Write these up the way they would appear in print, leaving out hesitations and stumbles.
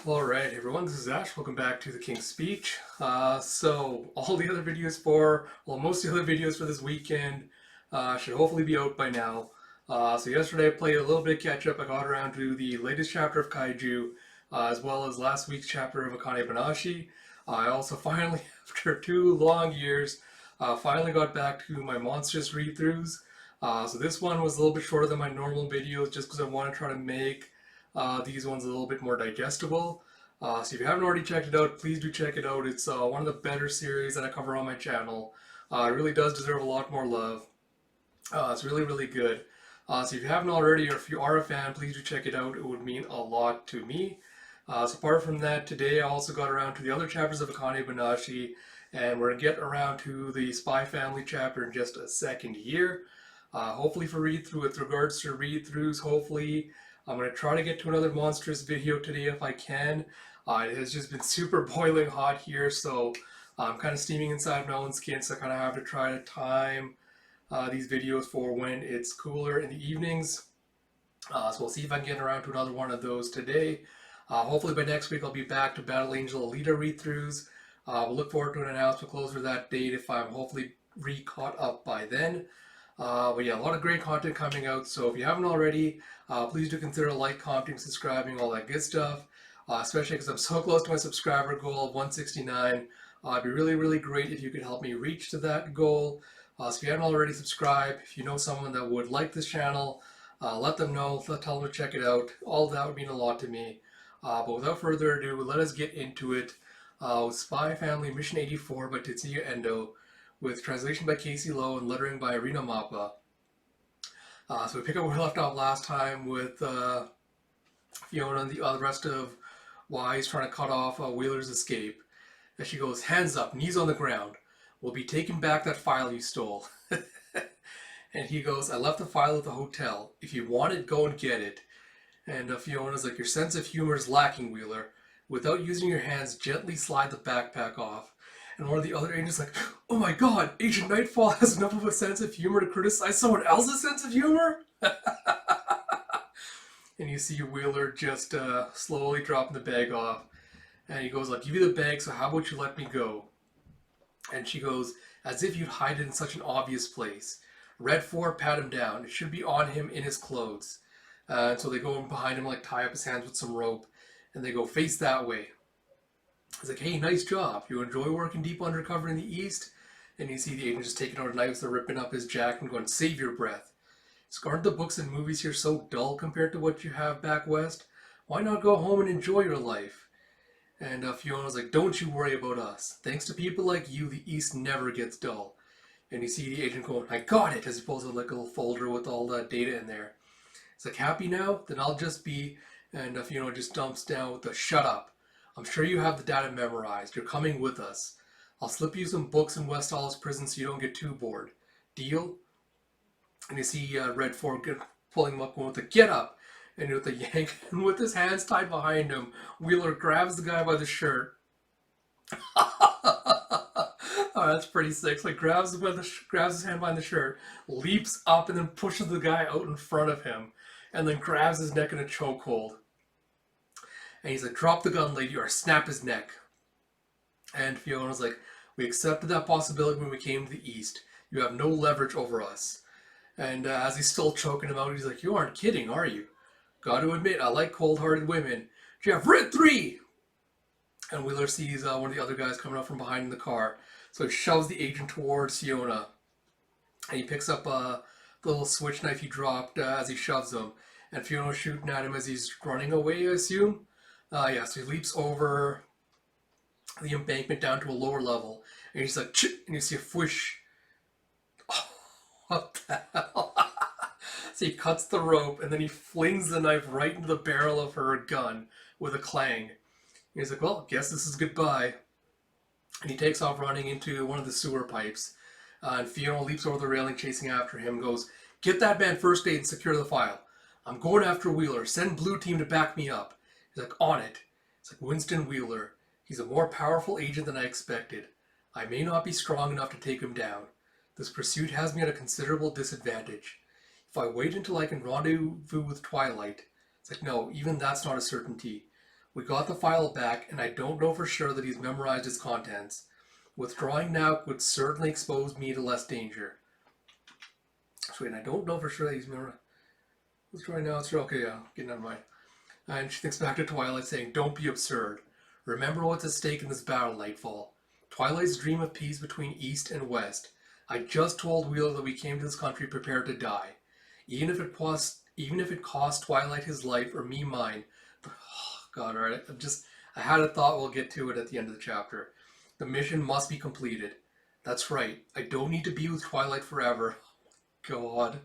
Alright everyone, this is Ash. Welcome back to the King's Speech. So all the other videos most of the other videos for this weekend should hopefully be out by now. So yesterday I played a little bit of catch up. I got around to the latest chapter of Kaiju, as well as last week's chapter of Akane Banashi. I also finally, after 2 long years, finally got back to my monstrous read-throughs. So this one was a little bit shorter than my normal videos just because I want to try to make these ones a little bit more digestible. So if you haven't already checked it out, please do check it out. It's one of the better series that I cover on my channel. It really does deserve a lot more love. It's really, really good. So if you haven't already, or if you are a fan, please do check it out. It would mean a lot to me. So apart from that, today I also got around to the other chapters of Akane Banashi, and we're going to get around to the Spy Family chapter in just a second here. Hopefully for read-through, with regards to read-throughs, hopefully I'm going to try to get to another monstrous video today if I can. It has just been super boiling hot here, so I'm kind of steaming inside my own skin, so I kind of have to try to time these videos for when it's cooler in the evenings. So we'll see if I can get around to another one of those today. Hopefully by next week I'll be back to Battle Angel Alita read-throughs. We'll look forward to an announcement closer to that date if I'm hopefully re-caught up by then. But yeah, a lot of great content coming out, so if you haven't already, please do consider like, commenting, subscribing, all that good stuff, especially because I'm so close to my subscriber goal of 169. It'd be really, really great if you could help me reach to that goal. So if you haven't already subscribed, if you know someone that would like this channel, let them know, tell them to check it out. All of that would mean a lot to me. But without further ado, let us get into it with Spy Family Mission 84 by Tetsuya Endo, with translation by Casey Lowe and lettering by Rina Mappa. So we pick up where we left off last time with Fiona and the rest of Wise trying to cut off Wheeler's escape. As she goes, hands up, knees on the ground. We'll be taking back that file you stole. And he goes, I left the file at the hotel. If you want it, go and get it. And Fiona's like, your sense of humor is lacking, Wheeler. Without using your hands, gently slide the backpack off. And one of the other agents like, oh my god, Agent Nightfall has enough of a sense of humor to criticize someone else's sense of humor? And you see Wheeler just slowly dropping the bag off. And he goes, I'll give you the bag, so how about you let me go? And she goes, as if you'd hide it in such an obvious place. Red 4, pat him down. It should be on him in his clothes. And so they go behind him, like tie up his hands with some rope. And they go, face that way. He's like, hey, nice job. You enjoy working deep undercover in the East? And you see the agent just taking out knives, they're ripping up his jacket and going, save your breath. So aren't the books and movies here so dull compared to what you have back west? Why not go home and enjoy your life? And Fiona's like, don't you worry about us. Thanks to people like you, the East never gets dull. And you see the agent going, I got it, as he pulls out like a little folder with all that data in there. It's like, happy now? Then I'll just be, and Fiona just dumps down with the shut up. I'm sure you have the data memorized. You're coming with us. I'll slip you some books in West Hollis prison so you don't get too bored. Deal? And you see Red 4 pulling him up, going with the get up. And with the yank, and with his hands tied behind him, Wheeler grabs the guy by the shirt. Oh, that's pretty sick. So he grabs his hand behind the shirt, leaps up, and then pushes the guy out in front of him, and then grabs his neck in a chokehold. And he's like, drop the gun, lady, or snap his neck. And Fiona's like, we accepted that possibility when we came to the East. You have no leverage over us. And as he's still choking him out, he's like, you aren't kidding, are you? Got to admit, I like cold-hearted women. Do you have Red 3? And Wheeler sees one of the other guys coming up from behind in the car. So he shoves the agent towards Fiona. And he picks up the little switch knife he dropped as he shoves him. And Fiona's shooting at him as he's running away, I assume. Yeah, so he leaps over the embankment down to a lower level. And he's like, chit, and you see a whoosh. Oh, what the hell? So he cuts the rope, and then he flings the knife right into the barrel of her gun with a clang. And he's like, well, guess this is goodbye. And he takes off running into one of the sewer pipes. And Fiona leaps over the railing, chasing after him, goes, get that man first aid and secure the file. I'm going after Wheeler. Send Blue Team to back me up. He's like, on it. It's like, Winston Wheeler. He's a more powerful agent than I expected. I may not be strong enough to take him down. This pursuit has me at a considerable disadvantage. If I wait until I can rendezvous with Twilight, it's like, no, even that's not a certainty. We got the file back, and I don't know for sure that he's memorized its contents. Withdrawing now would certainly expose me to less danger. So wait, I don't know for sure that he's memorized. Withdrawing now, it's okay, yeah, getting out of mind. And she thinks back to Twilight, saying, "Don't be absurd. Remember what's at stake in this battle, Nightfall. Twilight's dream of peace between East and West. I just told Wheeler that we came to this country prepared to die. Even if it cost Twilight his life or me mine." Oh, God, alright. I had a thought. We'll get to it at the end of the chapter. "The mission must be completed. That's right. I don't need to be with Twilight forever." God.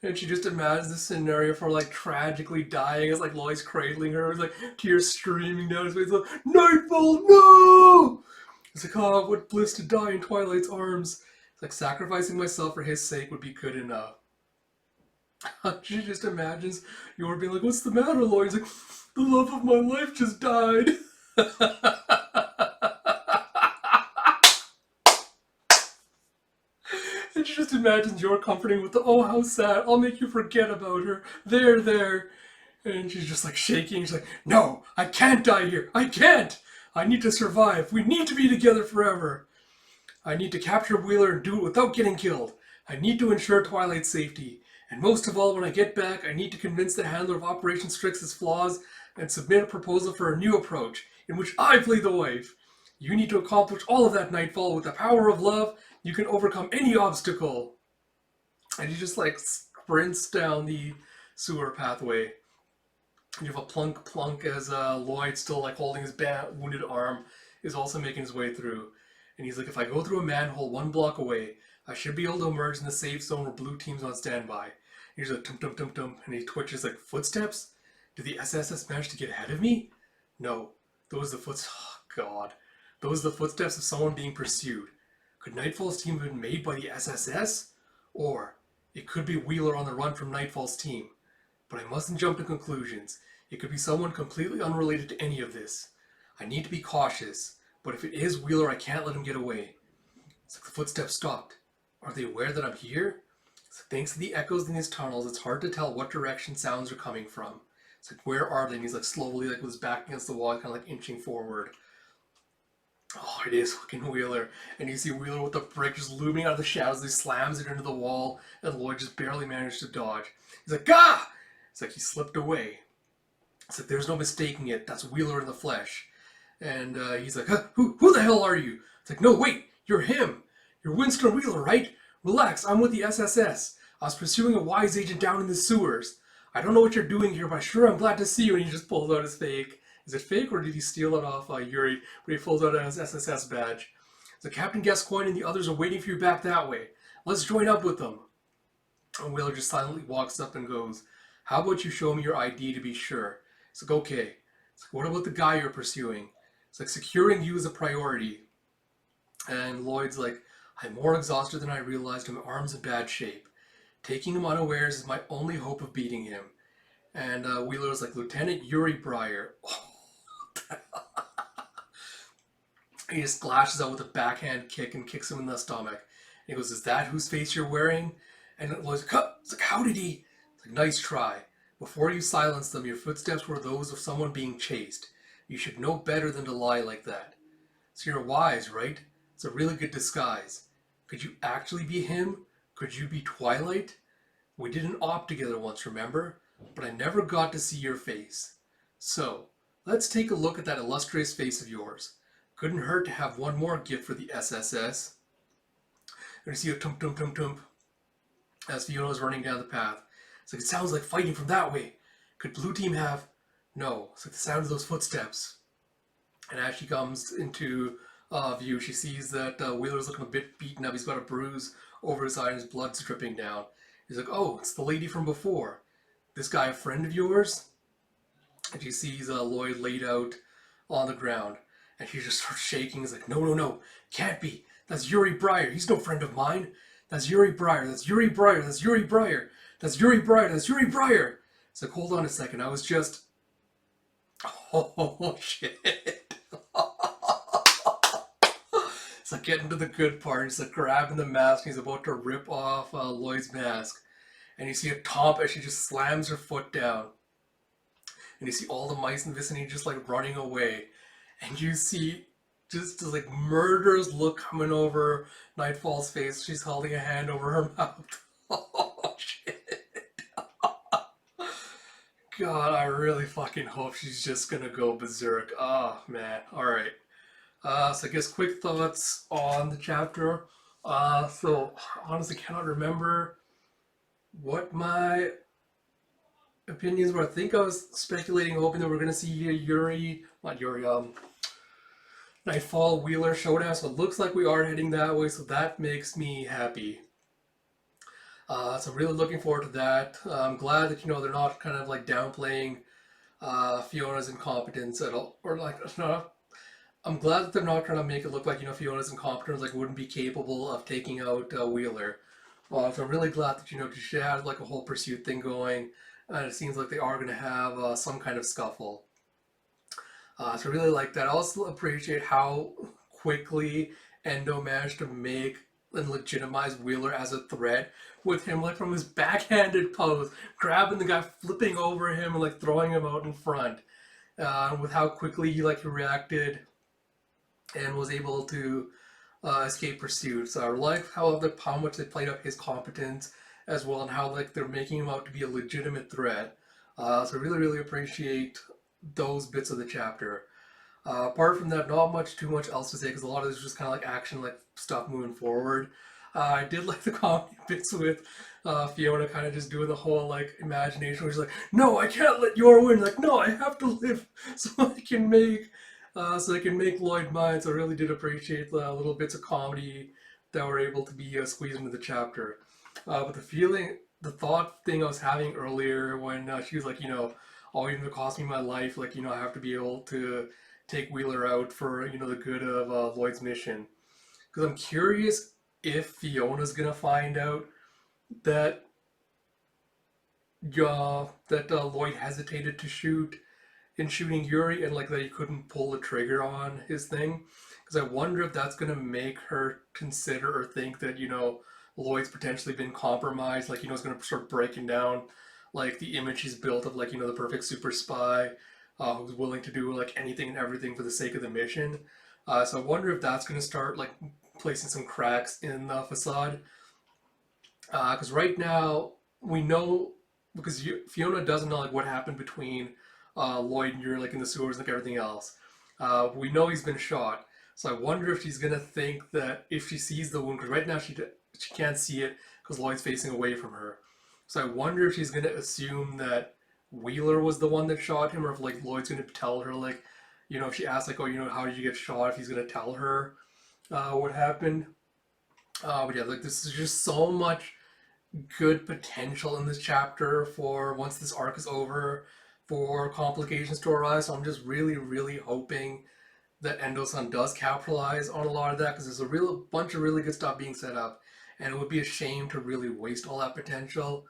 And she just imagines this scenario for like tragically dying as like Lloyd's cradling her, with like tears streaming down his face. Like, "Nightfall, no!" It's like, "Oh, what bliss to die in Twilight's arms." It's like, sacrificing myself for his sake would be good enough. She just imagines Yor being like, "What's the matter, Lloyd?" He's like, "The love of my life just died." And she just imagines Yor comforting with the, "Oh, how sad. I'll make you forget about her. There, there." And she's just like shaking. She's like, "No, I can't die here. I can't. I need to survive. We need to be together forever. I need to capture Wheeler and do it without getting killed. I need to ensure Twilight's safety. And most of all, when I get back, I need to convince the handler of Operation Strix's flaws and submit a proposal for a new approach in which I play the wife. You need to accomplish all of that, Nightfall. With the power of love, you can overcome any obstacle." And he just like sprints down the sewer pathway. You have a plunk plunk as Lloyd, still like holding his wounded arm, is also making his way through. And he's like, "If I go through a manhole 1 block away, I should be able to emerge in the safe zone where blue team's on standby." And he's like, "Tum tum tum tum," and he twitches like, "Footsteps? Did the SSS manage to get ahead of me? No, those are the oh, God. Those are the footsteps of someone being pursued. Could Nightfall's team have been made by the SSS? Or it could be Wheeler on the run from Nightfall's team. But I mustn't jump to conclusions. It could be someone completely unrelated to any of this. I need to be cautious, but if it is Wheeler, I can't let him get away." It's like the footsteps stopped. Are they aware that I'm here? It's like, thanks to the echoes in these tunnels, it's hard to tell what direction sounds are coming from. It's like, where are they? And he's like slowly, like with his back against the wall, kind of like inching forward. Oh, it is fucking Wheeler. And you see Wheeler with the brick just looming out of the shadows. He slams it into the wall, and Lloyd just barely managed to dodge. He's like, "Gah!" It's like he slipped away. It's like, there's no mistaking it. That's Wheeler in the flesh. And he's like, "Huh, who the hell are you?" It's like, "No, wait, you're him. You're Winston Wheeler, right? Relax, I'm with the SSS. I was pursuing a wise agent down in the sewers. I don't know what you're doing here, but sure I'm glad to see you." And he just pulls out his fake. Is it fake, or did he steal it off Yuri? But he pulls out his SSS badge. So Captain Gascoigne and the others are waiting for you back that way. Let's join up with them. And Wheeler just silently walks up and goes, "How about you show me your ID to be sure?" It's like, "Okay." It's like, "What about the guy you're pursuing?" It's like, "Securing you is a priority." And Lloyd's like, "I'm more exhausted than I realized, and my arm's in bad shape. Taking him unawares is my only hope of beating him." And Wheeler's like, "Lieutenant Yuri Breyer." He just lashes out with a backhand kick and kicks him in the stomach. And he goes, "Is that whose face you're wearing?" And Lloyd's like, It's like, "How did he?" It's like, "Nice try. Before you silenced them, your footsteps were those of someone being chased. You should know better than to lie like that. So you're wise, right? It's a really good disguise. Could you actually be him? Could you be Twilight? We did an op together once, remember? But I never got to see your face. So, let's take a look at that illustrious face of yours. Couldn't hurt to have one more gift for the SSS." And you see a tump tump tump tump as Fiona's running down the path. It's like, "It sounds like fighting from that way. Could Blue Team have..." No, it's like the sound of those footsteps. And as she comes into view, she sees that Wheeler's looking a bit beaten up. He's got a bruise over his eye and his blood's dripping down. He's like, "Oh, it's the lady from before. This guy a friend of yours?" And she sees Lloyd laid out on the ground. And she just starts shaking. He's like, "No, no, no. Can't be. That's Yuri Breyer. He's no friend of mine. That's Yuri Breyer. That's Yuri Breyer. That's Yuri Breyer. That's Yuri Breyer. That's Yuri Breyer." It's like, "Hold on a second. I was just..." Oh, shit. It's like getting to the good part. He's like grabbing the mask. He's about to rip off Lloyd's mask. And you see a Tomp as she just slams her foot down. and you see all the mice in the vicinity just like running away, and you see just this like murderous look coming over Nightfall's face. She's holding a hand over her mouth. Oh shit. God, I really fucking hope she's just gonna go berserk. Oh man. Alright. So I guess quick thoughts on the chapter. So honestly cannot remember what my opinions were. I think I was speculating, hoping that we're gonna see Yuri, not Yuri, Nightfall Wheeler showdown. So it looks like we are heading that way. So that makes me happy. So I'm really looking forward to that. I'm glad that they're not kind of like downplaying Fiona's incompetence at all, or like no. I'm glad that they're not trying to make it look like Fiona's incompetent, like wouldn't be capable of taking out Wheeler. So I'm really glad that she had like a whole pursuit thing going, and it seems like they are going to have some kind of scuffle. So I really like that. I also appreciate how quickly Endo managed to make and legitimize Wheeler as a threat with him like from his backhanded pose, grabbing the guy, flipping over him, and like throwing him out in front. With how quickly he like reacted and was able to escape pursuit. So I like how much they played up his competence as well, and how like they're making him out to be a legitimate threat. So I really really appreciate those bits of the chapter. Apart from that, not too much else to say because a lot of this is just kind of like action, like stuff moving forward. I did like the comedy bits with Fiona kind of just doing the whole like imagination where she's like, no, I can't let Yor win. Like, no, I have to live so I can make Lloyd mine. So I really did appreciate the little bits of comedy that were able to be squeezed into the chapter. But the thought thing I was having earlier when she was like, oh, even if it cost me my life, like, I have to be able to take Wheeler out for, the good of Lloyd's mission. Because I'm curious if Fiona's gonna find out that Lloyd hesitated to shoot in shooting Yuri, and like that he couldn't pull the trigger on his thing. Because I wonder if that's gonna make her consider or think that Lloyd's potentially been compromised. Like it's gonna start breaking down like the image he's built of like the perfect super spy who's willing to do like anything and everything for the sake of the mission. So I wonder if that's gonna start like placing some cracks in the facade. Because right now we know because Fiona doesn't know like what happened between Lloyd and you're like in the sewers and like everything else. We know he's been shot, so I wonder if she's gonna think that if she sees the wound, because right now she can't see it because Lloyd's facing away from her. So I wonder if she's gonna assume that Wheeler was the one that shot him, or if like Lloyd's gonna tell her like, if she asks like, oh, how did you get shot? If he's gonna tell her what happened. But yeah, like this is just so much good potential in this chapter for once this arc is over for complications to arise. So I'm just really, really hoping that Endo-san does capitalize on a lot of that because there's a real bunch of really good stuff being set up, and it would be a shame to really waste all that potential.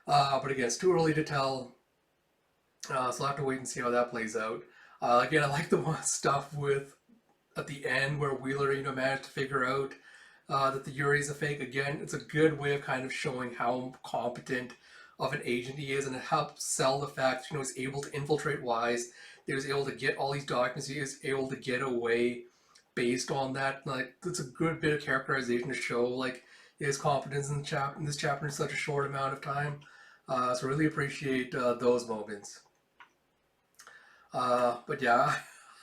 But again, it's too early to tell, so I'll have to wait and see how that plays out. Again, I like the one stuff with at the end where Wheeler, managed to figure out that the Yuri is a fake. Again, it's a good way of kind of showing how competent of an agent he is, and it helps sell the fact he's able to infiltrate Wise. He was able to get all these documents. He was able to get away based on that. Like it's a good bit of characterization to show like his competence in this chapter in such a short amount of time. So really appreciate those moments. But yeah,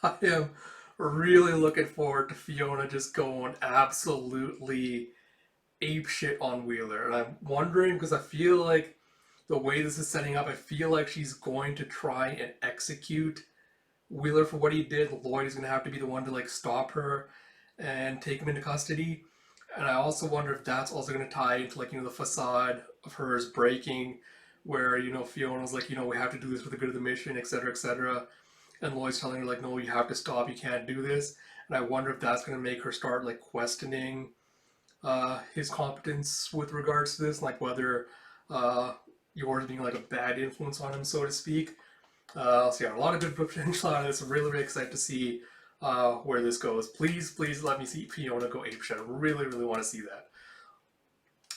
I am really looking forward to Fiona just going absolutely apeshit on Wheeler. And I'm wondering because I feel like the way this is setting up, I feel like she's going to try and execute Wheeler for what he did. Lloyd is going to have to be the one to like stop her and take him into custody. And I also wonder if that's also going to tie into like the facade of hers breaking, where Fiona's like we have to do this for the good of the mission, etc., etc. And Lloyd's telling her like, no, you have to stop. You can't do this. And I wonder if that's going to make her start like questioning his competence with regards to this, like whether Yor's being like a bad influence on him, so to speak. So yeah, a lot of good potential out of this. I'm really, really excited to see where this goes. Please, please let me see Fiona go apeshit. I really, really want to see that.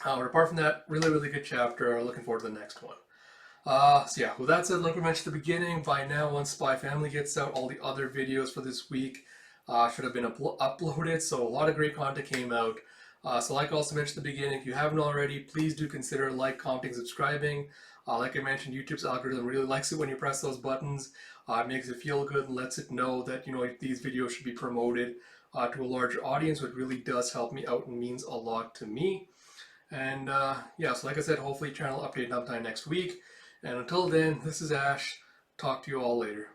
But apart from that, really, really good chapter. Looking forward to the next one. So yeah, with that said, like we mentioned at the beginning, by now, once Spy Family gets out, all the other videos for this week should have been uploaded. So a lot of great content came out. So like I also mentioned at the beginning, if you haven't already, please do consider commenting, subscribing. Like I mentioned, YouTube's algorithm really likes it when you press those buttons. It makes it feel good and lets it know that these videos should be promoted to a larger audience, which really does help me out and means a lot to me. And yeah, so like I said, hopefully channel update sometime next week. And until then, this is Ash. Talk to you all later.